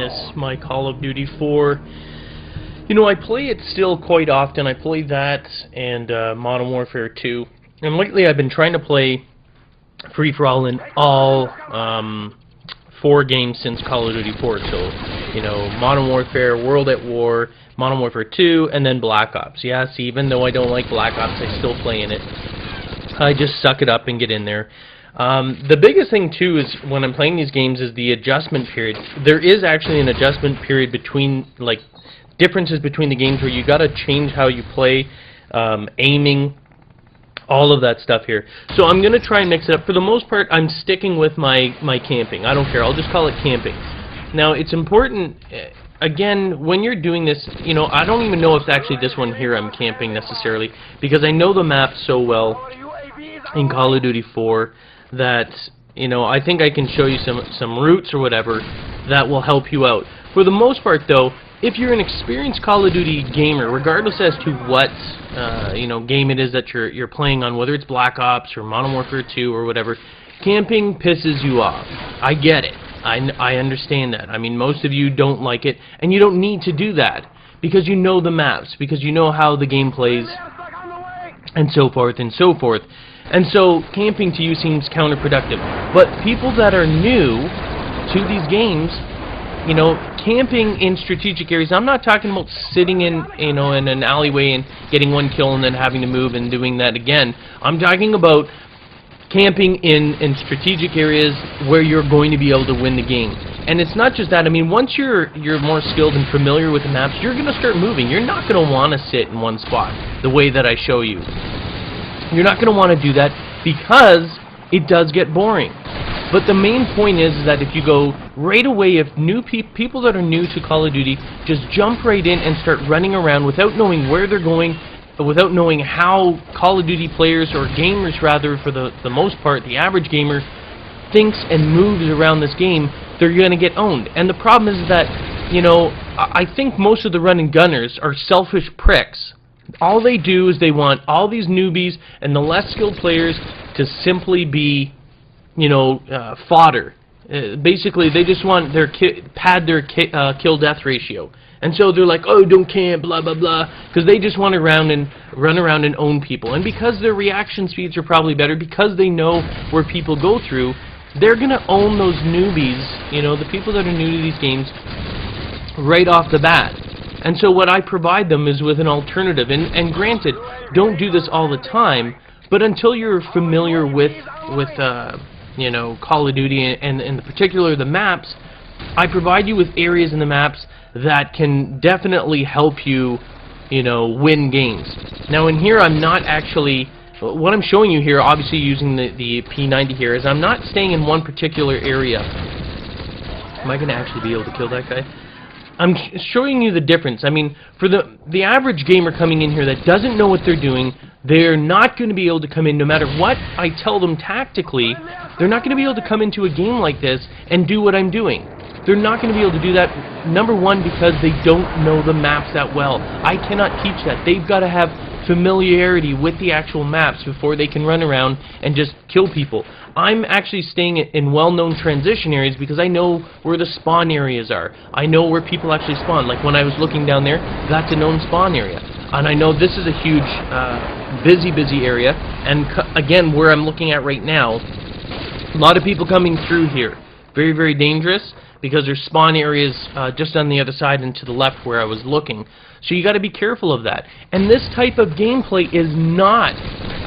miss my Call of Duty 4. You know, I play it still quite often. I play that and Modern Warfare 2. And lately I've been trying to play free-for-all in all 4 games since Call of Duty 4. So, you know, Modern Warfare, World at War, Modern Warfare 2, and then Black Ops. Yes, even though I don't like Black Ops, I still play in it. I just suck it up and get in there. The biggest thing too is when I'm playing these games is the adjustment period. There is actually an adjustment period between, like, differences between the games where you gotta change how you play, aiming, all of that stuff here. So I'm gonna try and mix it up. For the most part, I'm sticking with my camping. I don't care. I'll just call it camping. Now, it's important. Again, when you're doing this, you know, I don't even know if actually this one here I'm camping necessarily, because I know the map so well in Call of Duty 4 that, you know, I think I can show you some routes or whatever that will help you out. For the most part, though, if you're an experienced Call of Duty gamer, regardless as to what you know, game it is that you're playing on, whether it's Black Ops or Modern Warfare 2 or whatever, camping pisses you off. I get it. I understand that. I mean, most of you don't like it, and you don't need to do that because you know the maps, because you know how the game plays, and so forth and so forth. And so camping to you seems counterproductive. But people that are new to these games, you know, camping in strategic areas, I'm not talking about sitting in, you know, in an alleyway and getting one kill and then having to move and doing that again. I'm talking about camping in strategic areas where you're going to be able to win the game. And it's not just that. I mean, once you're more skilled and familiar with the maps, you're going to start moving. You're not going to want to sit in one spot the way that I show you. You're not going to want to do that because it does get boring. But the main point is that if you go right away, if new people that are new to Call of Duty just jump right in and start running around without knowing where they're going, without knowing how Call of Duty players, or gamers rather, for the most part, the average gamer, thinks and moves around this game, they're going to get owned. And the problem is that, you know, I think most of the run and gunners are selfish pricks. All they do is they want all these newbies and the less skilled players to simply be, you know, fodder. Basically, they just want their pad their kill-death ratio. And so they're like, oh, don't camp, blah, blah, blah, because they just want to run around and own people. And because their reaction speeds are probably better, because they know where people go through, they're going to own those newbies, you know, the people that are new to these games, right off the bat. And so what I provide them is with an alternative. And granted, don't do this all the time, but until you're familiar with you know, Call of Duty and in particular the maps, I provide you with areas in the maps that can definitely help you, you know, win games. Now in here I'm not actually, what I'm showing you here, obviously using the P90 here, is I'm not staying in one particular area. Am I going to actually be able to kill that guy? I'm showing you the difference. I mean, for the average gamer coming in here that doesn't know what they're doing, they're not going to be able to come in no matter what I tell them tactically. They're not going to be able to come into a game like this and do what I'm doing. They're not going to be able to do that, number one, because they don't know the maps that well. I cannot teach that. They've got to have familiarity with the actual maps before they can run around and just kill people. I'm actually staying in well-known transition areas because I know where the spawn areas are. I know where people actually spawn. Like when I was looking down there, that's a known spawn area. And I know this is a huge, busy area. And again, where I'm looking at right now, a lot of people coming through here. Very, very dangerous because there's spawn areas just on the other side and to the left where I was looking. So you got to be careful of that. And this type of gameplay is not,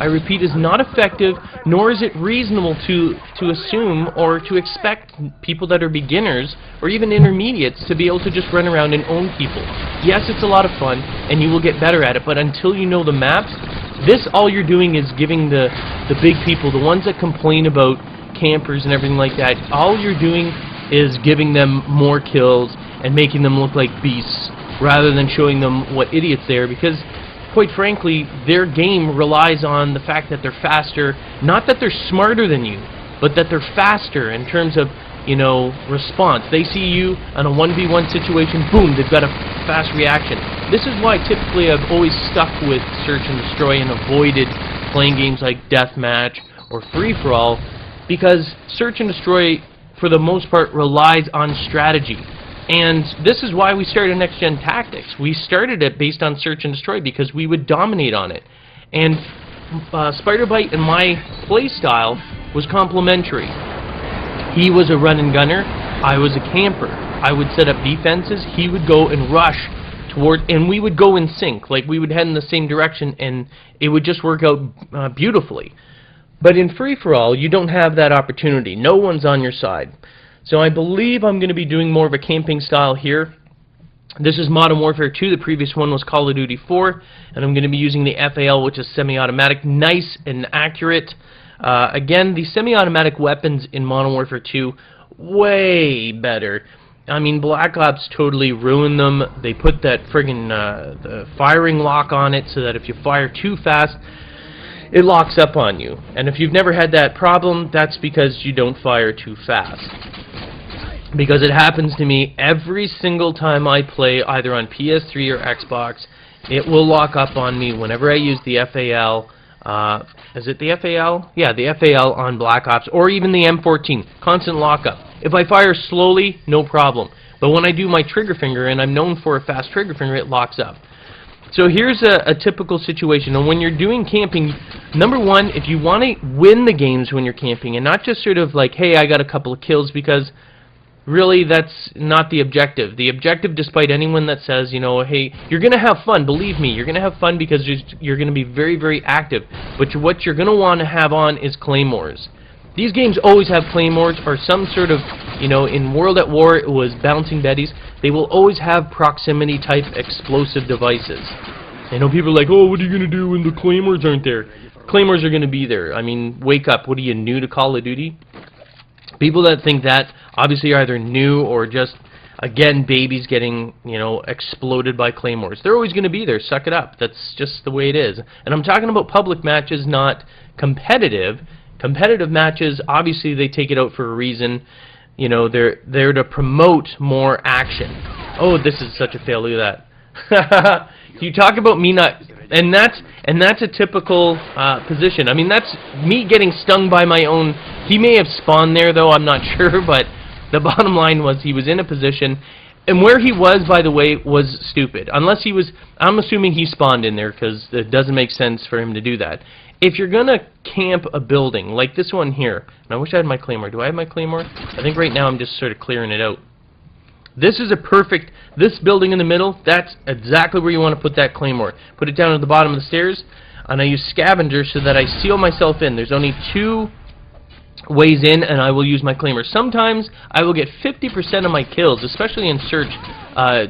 I repeat, is not effective, nor is it reasonable to assume or to expect people that are beginners or even intermediates to be able to just run around and own people. Yes, it's a lot of fun, and you will get better at it, but until you know the maps, this all you're doing is giving the big people, the ones that complain about campers and everything like that, all you're doing is giving them more kills and making them look like beasts, rather than showing them what idiots they are, because quite frankly their game relies on the fact that they're faster, not that they're smarter than you, but that they're faster in terms of, you know, response. They see you on a 1v1 situation, boom, they've got a fast reaction. This is why typically I've always stuck with Search and Destroy and avoided playing games like Deathmatch or Free-for-all, because Search and Destroy for the most part relies on strategy. And this is why we started Next Gen Tactics. We started it based on Search and Destroy because we would dominate on it. And Spider-Bite and my play style was complementary. He was a run and gunner, I was a camper. I would set up defenses, he would go and rush toward, and we would go in sync. Like, we would head in the same direction, and it would just work out beautifully. But in free-for-all, you don't have that opportunity. No one's on your side. So I believe I'm going to be doing more of a camping style here. This is Modern Warfare 2. The previous one was Call of Duty 4. And I'm going to be using the FAL, which is semi-automatic. Nice and accurate. Again, the semi-automatic weapons in Modern Warfare 2, way better. I mean, Black Ops totally ruined them. They put that friggin' the firing lock on it so that if you fire too fast, it locks up on you. And if you've never had that problem, that's because you don't fire too fast. Because it happens to me every single time I play, either on PS3 or Xbox. It will lock up on me whenever I use the FAL. Is it the FAL? Yeah, the FAL on Black Ops, or even the M14. Constant lockup. If I fire slowly, no problem. But when I do my trigger finger, and I'm known for a fast trigger finger, it locks up. So here's a typical situation. And when you're doing camping, number one, if you want to win the games when you're camping, and not just sort of like, hey, I got a couple of kills, because really that's not the objective. The objective, despite anyone that says, you know, hey, you're going to have fun, believe me, you're going to have fun because you're going to be very, very active. But what you're going to want to have on is claymores. These games always have claymores or some sort of, you know, in World at War it was bouncing betties. They will always have proximity type explosive devices. I know people are like, oh, what are you going to do when the claymores aren't there? Claymores are going to be there. I mean, wake up. What are you, new to Call of Duty? People that think that obviously are either new or just, again, babies getting, you know, exploded by claymores. They're always going to be there. Suck it up. That's just the way it is. And I'm talking about public matches, not competitive. Competitive matches, obviously they take it out for a reason. You know, they're to promote more action. Oh, this is such a fail. Look at that. You talk about me not, and that's a typical position. I mean, that's me getting stung by my own. He may have spawned there though, I'm not sure, but the bottom line was he was in a position, and where he was, by the way, was stupid. Unless he was, I'm assuming he spawned in there because it doesn't make sense for him to do that. If you're going to camp a building, like this one here, and I wish I had my claymore. Do I have my claymore? I think right now I'm just sort of clearing it out. This is a perfect, this building in the middle, that's exactly where you want to put that claymore. Put it down at the bottom of the stairs, and I use scavenger so that I seal myself in. There's only 2 ways in, and I will use my claymore. Sometimes I will get 50% of my kills, especially in search,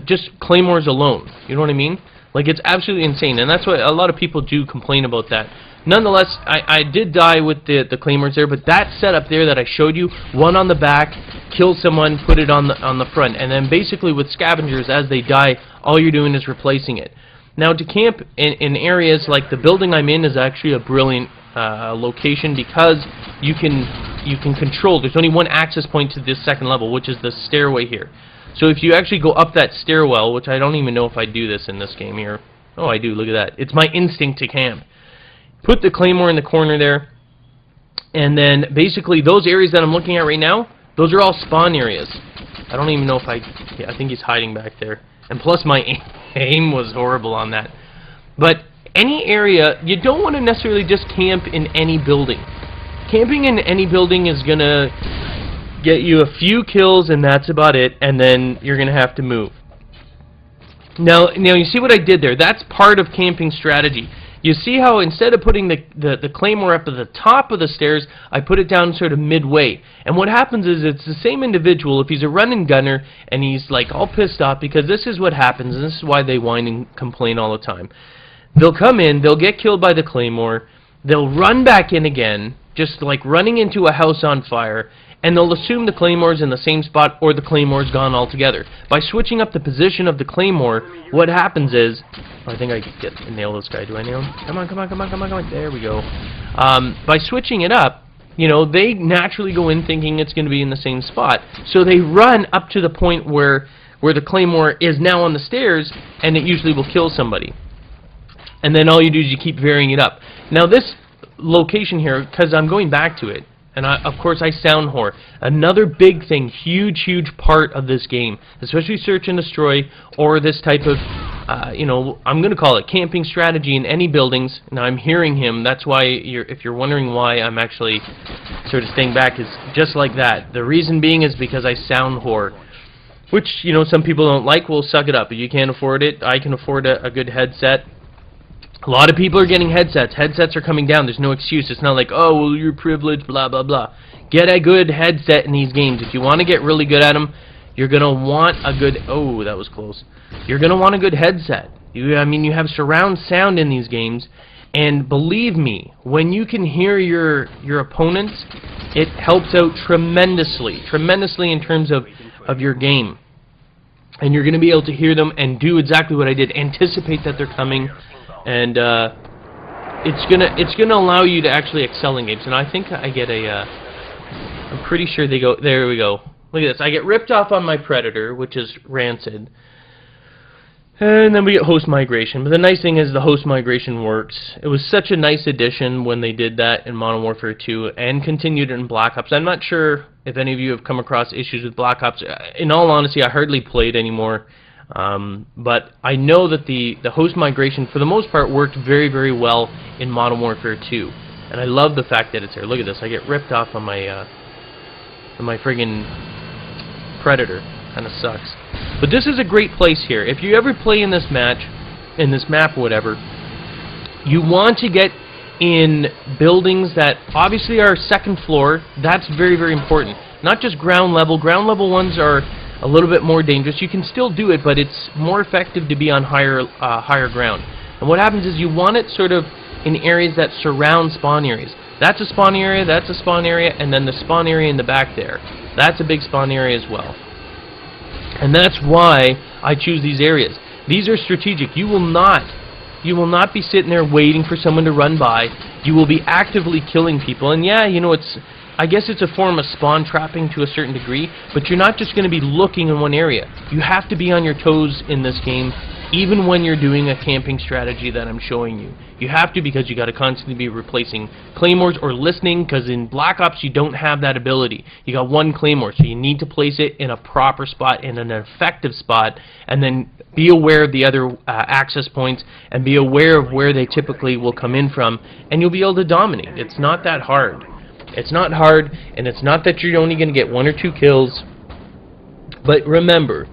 just claymores alone. You know what I mean? Like, it's absolutely insane, and that's what a lot of people do complain about that. Nonetheless, I did die with the claymores there, but that setup there that I showed you, one on the back, kill someone, put it on the front, and then basically with scavengers, as they die, all you're doing is replacing it. Now, to camp in areas like the building I'm in is actually a brilliant location because you can control. There's only one access point to this second level, which is the stairway here. So if you actually go up that stairwell, which I don't even know if I do this in this game here. Oh, I do. Look at that. It's my instinct to camp. Put the claymore in the corner there, and then basically those areas that I'm looking at right now, those are all spawn areas. I don't even know if I think he's hiding back there. And plus my aim was horrible on that. But any area, you don't want to necessarily just camp in any building. Camping in any building is going to get you a few kills, and that's about it, and then you're going to have to move. Now you see what I did there? That's part of camping strategy. You see how instead of putting the claymore up at the top of the stairs, I put it down sort of midway. And what happens is it's the same individual, if he's a run-and gunner, and he's like all pissed off, because this is what happens, and this is why they whine and complain all the time. They'll come in, they'll get killed by the claymore, they'll run back in again, just like running into a house on fire, and they'll assume the claymore's in the same spot or the claymore's gone altogether. By switching up the position of the claymore, what happens is, I think I can nail this guy. Do I nail him? Come on, come on, come on, come on, come on. There we go. By switching it up, you know, they naturally go in thinking it's going to be in the same spot. So they run up to the point where the claymore is now on the stairs, and it usually will kill somebody. And then all you do is you keep varying it up. Now this location here, because I'm going back to it, And of course I sound whore. Another big thing, huge part of this game, especially search and destroy, or this type of, you know, I'm going to call it camping strategy in any buildings. Now I'm hearing him, that's why, if you're wondering why I'm actually sort of staying back, is just like that. The reason being is because I sound whore. Which, you know, some people don't like. Well, suck it up. If you can't afford it, I can afford a good headset. A lot of people are getting headsets. Headsets are coming down. There's no excuse. It's not like, oh, well, you're privileged, blah, blah, blah. Get a good headset in these games. If you want to get really good at them, you're going to want a good... Oh, that was close. You're going to want a good headset. I mean, you have surround sound in these games, and believe me, when you can hear your opponents, it helps out tremendously in terms of your game. And you're going to be able to hear them and do exactly what I did. Anticipate that they're coming. And it's gonna allow you to actually excel in games. And I think I get I'm pretty sure they go. There we go. Look at this. I get ripped off on my Predator, which is rancid. And then we get host migration. But the nice thing is the host migration works. It was such a nice addition when they did that in Modern Warfare 2 and continued it in Black Ops. I'm not sure if any of you have come across issues with Black Ops. In all honesty, I hardly play it anymore. But I know that the host migration, for the most part, worked very well in Modern Warfare 2. And I love the fact that it's there. Look at this. I get ripped off on my friggin' Predator. Kind of sucks. But this is a great place here. If you ever play in this match, in this map or whatever, you want to get in buildings that obviously are second floor. That's very important. Not just ground level. Ground level ones are a little bit more dangerous. You can still do it, but it's more effective to be on higher ground. And what happens is you want it sort of in areas that surround spawn areas. That's a spawn area, that's a spawn area, and then the spawn area in the back there. That's a big spawn area as well. And that's why I choose these areas. These are strategic. You will not be sitting there waiting for someone to run by. You will be actively killing people. And yeah, you know, I guess it's a form of spawn trapping to a certain degree, but you're not just going to be looking in one area. You have to be on your toes in this game, even when you're doing a camping strategy that I'm showing you. You have to, because you got to constantly be replacing claymores or listening, because in Black Ops you don't have that ability. You got one claymore, so you need to place it in a proper spot, in an effective spot, and then be aware of the other access points, and be aware of where they typically will come in from, and you'll be able to dominate. It's not that hard. It's not hard, and it's not that you're only going to get 1 or 2 kills. But remember,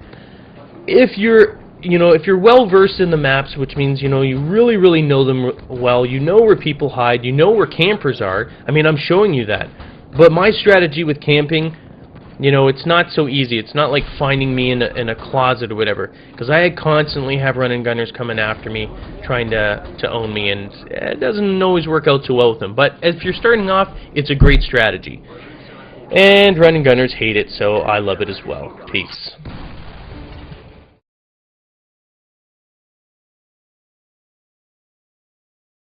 if you're well versed in the maps, which means you really know them well, you know where people hide, you know where campers are. I mean, I'm showing you that. But my strategy with camping, it's not so easy. It's not like finding me in a closet or whatever, because I constantly have run and gunners coming after me, trying to own me, and it doesn't always work out too well with them. But if you're starting off, it's a great strategy. And run and gunners hate it, so I love it as well. Peace.